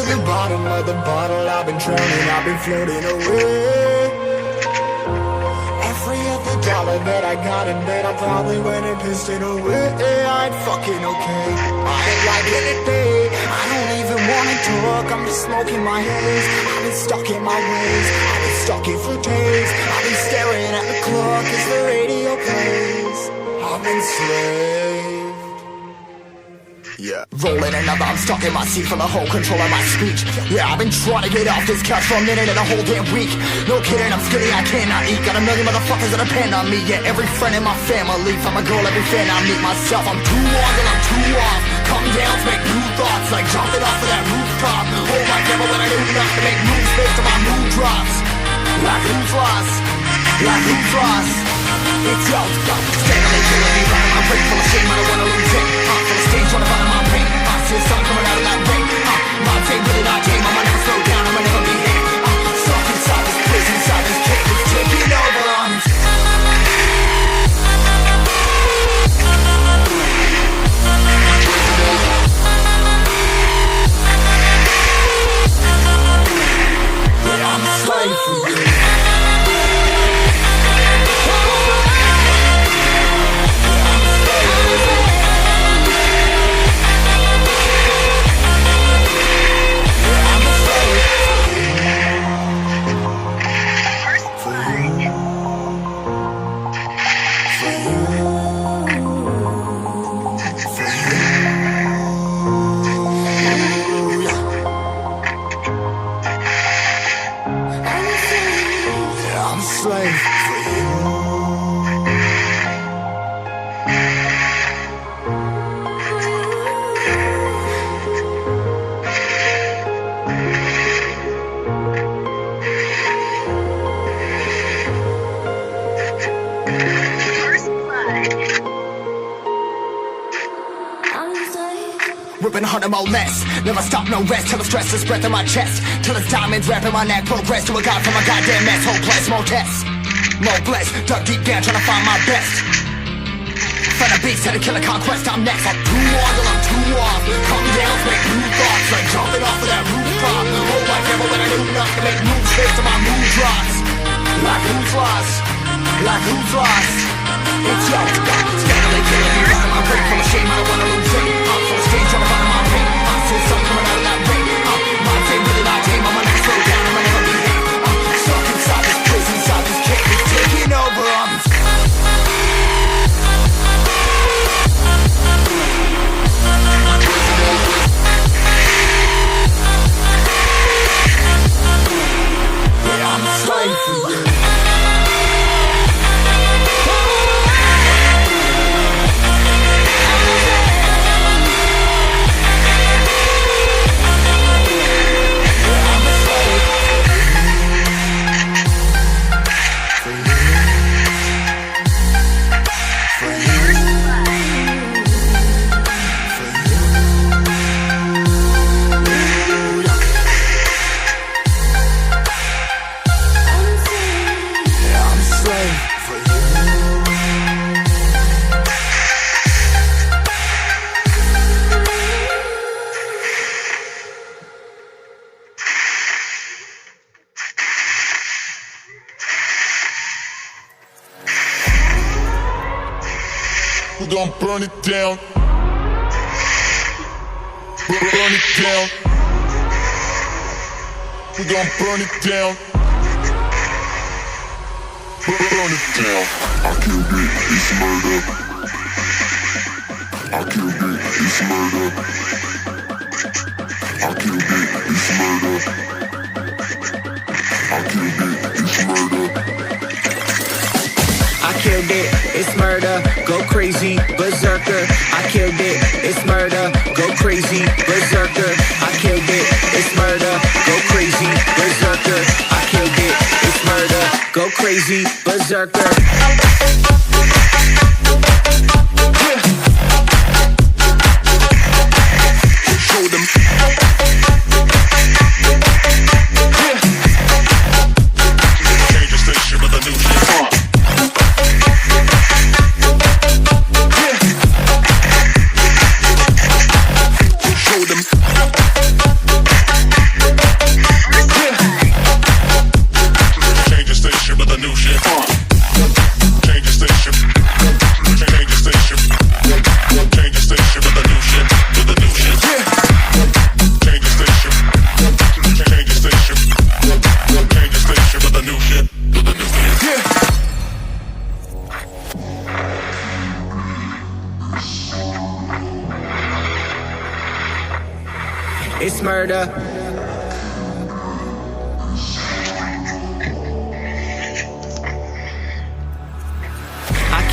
the bottom of the bottle, I've been drowning, I've been floating away. Every other dollar that I got in bed, I probably went and pissed it away. I ain't fucking okay, I ain't liking it, babe. I don't even wanna talk, I'm just smoking my haze. I've been stuck in my ways, I've been stuck in for days. I've been staring at the clock as the radio plays. I'm enslaved. Yeah, rolling another, I'm stuck in my seat for the whole control of my speech. Yeah, I've been trying to get off this couch for a minute and a whole damn week. No kidding, I'm skinny, I cannot eat. Got a million motherfuckers that depend on me. Yeah, every friend in my family. From a girl, every fan I meet myself. I'm too on till I'm too off. Come down to make new thoughts, like jumping off of that rooftop. Oh my God, when I do enough to make moves based on my mood drops. Like who's lost? Like who's lost? It's yo, steadily killing me right on my brain. Full of shame, I don't wanna lose it. Full of stage, trying to find my pain. See the sun coming out of that rain. My day really not tame, I'ma never slow down, I'ma never be here. Stuck inside this prison, inside this cage, it's taking over. Yeah, I'm a slave for you. Ripping harder, more less. Never stop, no rest. Till the stress is breath in my chest. Till it's diamonds wrapping my neck. Progress to a god from a goddamn mess. Hopeless, more tests, more blessed. Dug deep down trying to find my best. Find a beast, had to kill a conquest. I'm next. I'm too on till I'm too off. Come down, make new thoughts. Like jumping off of that rooftop. Oh, like never when I do enough to make moves based on my mood drops. Like who's lost? Like who's lost? It's yo, steadily killing me right on my brain. Full of shame, I don't wanna lose it. I'm full of stage, trying to find my pain. I see the sun coming out of that rain. My day really not tame, I'ma never slow down, I'ma never be here. Stuck inside this prison, inside this cage, it's taking over. Yeah, I'm a slave for you. We gon' burn it down. Burn it down. We gon' burn it down. Burn it down. I killed it, it's murder. I killed it, it's murder. I killed it, it's murder. I killed it, it's murder. I killed it, it's murder, go crazy, berserker. I killed it, it's murder, go crazy, berserker. I killed it, it's murder, go crazy, berserker. I killed it, it's murder, go crazy, berserker. Show them. Change the station with a new shit. Show them.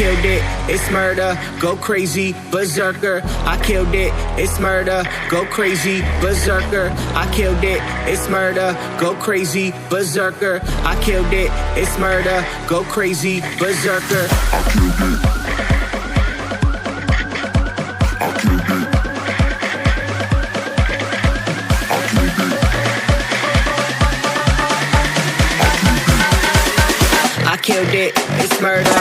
killed it, it's murder, go crazy, berserker. I killed it, it's murder, go crazy, berserker. I killed it, it's murder, go crazy, berserker. I killed it, it's murder, go crazy, berserker. I killed it. I killed it. I killed it. I killed it, it's murder.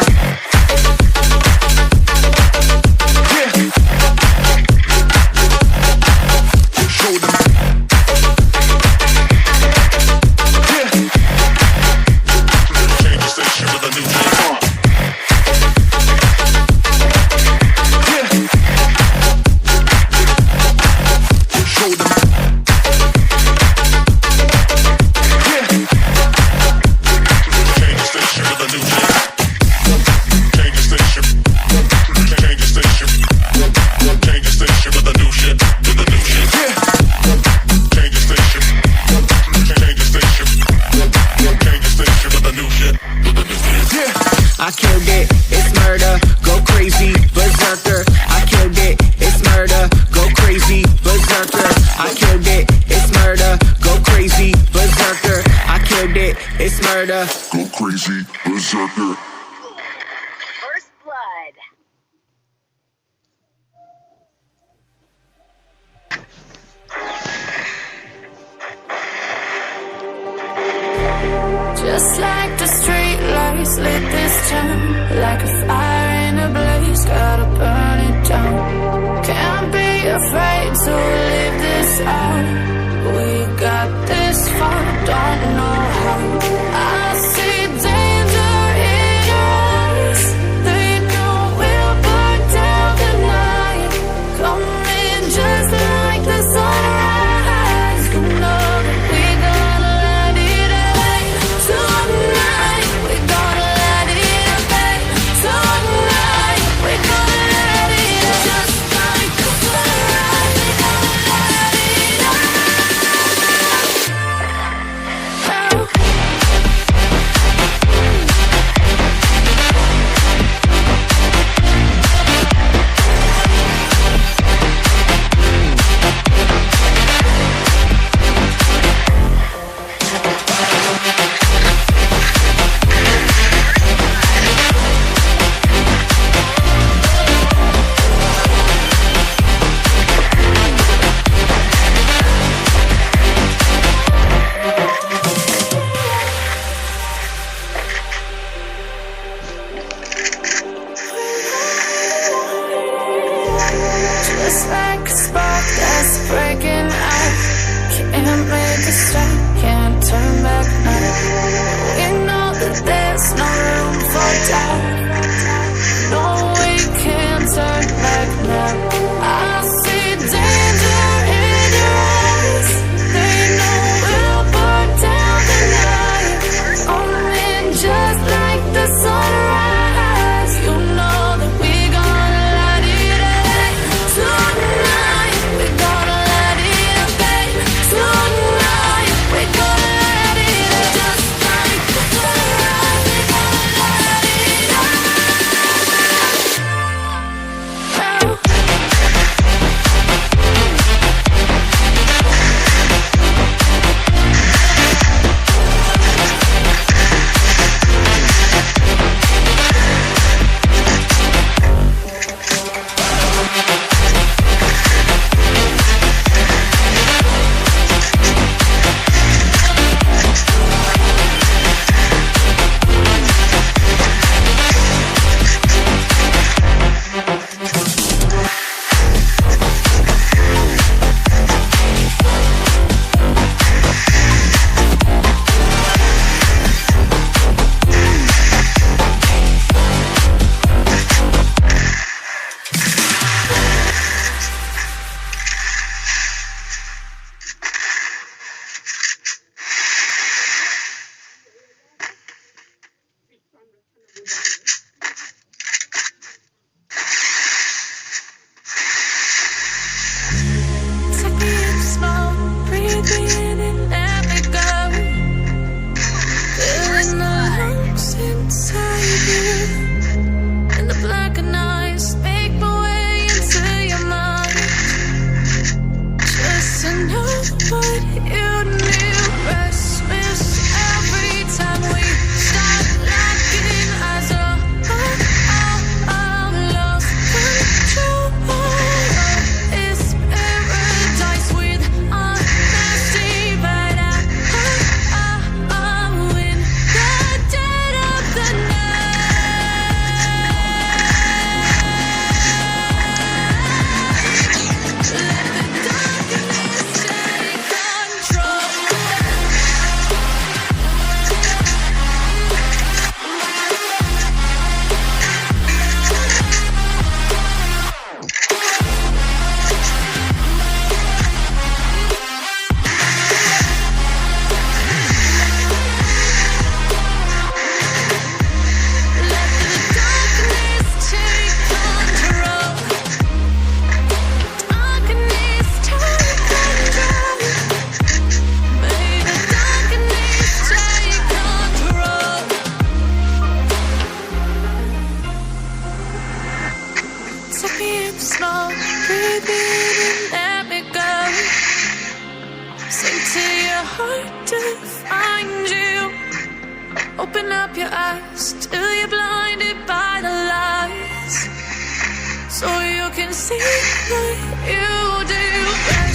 I killed it, it's murder, go crazy, berserker. I killed it, it's murder, go crazy, berserker. I killed it, it's murder, go crazy, berserker. I killed it, it's murder. Go crazy, berserker. First blood. Just like the street lights lit this town, like a fire in a blaze, gotta burn it down. Can't be afraid to live this out. We got this far, don't know how. I see danger in your eyes. They know we'll burn down the night. Coming just like the sunrise. You know that we gonna let it away tonight. We gonna let it away tonight. We gonna let it away just like the sunrise. We gonna let it away. into your heart to find you. Open up your eyes till you're blinded by the lies, so you can see like you do.